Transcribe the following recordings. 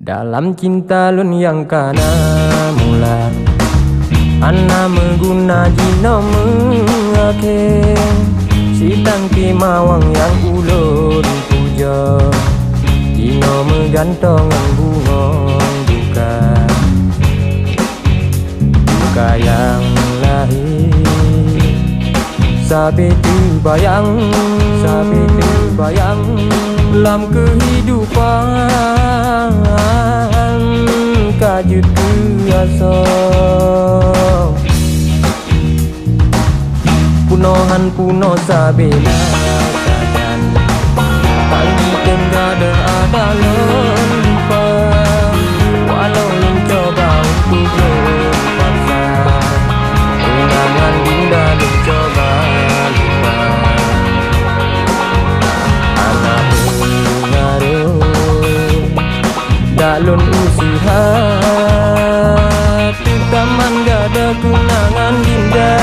Dalam cinta lun yang kana mula, Ana mengguna jino mengake, si tangki mawang yang ulun puja, jino megantongan bunga duka, duka yang lahir. Sabe tu bayang dalam kehidupan kajut kuasa. Punohan puno sabena sadan, pagi tenggada ada lupa, walau mencoba untuk berpaksa, kenangan dinda mencoba lupa. Anak mengaruh dalun usaha, taman gada kenangan dinda.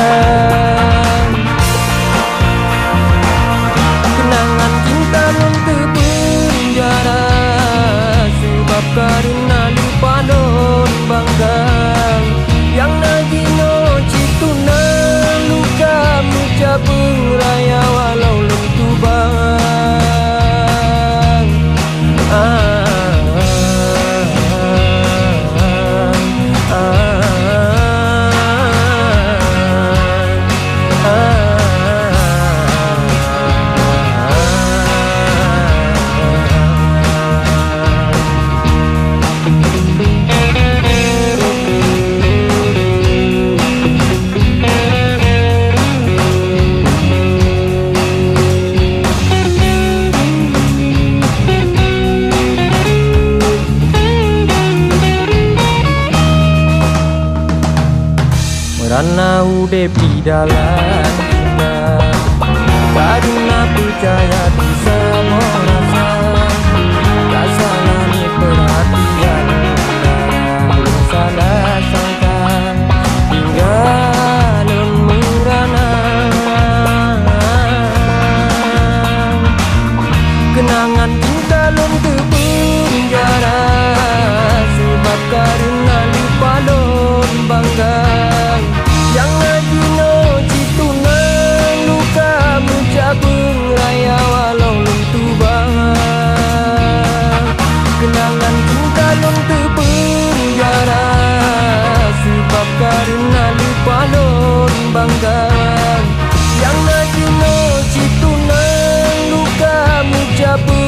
Kenangan cinta lun terpenjara, sebab karena lupa don bangga, yang nagino cituna luka muca pengraya walau lun tubang. Merana udep di dalam cinta, karena percaya bisa merasa, rasalah ni perhatian darah, salah sangka hingga lun merana. Kenangan cinta lun terpenjara, sebab karena lupa lun bangga, yang nagino cituna luka muca pengraya walau lun tubang. Kenangan cinta lun terpenjara, sebab karena lupa lun bangga, yang nagino cituna luka muca pengraya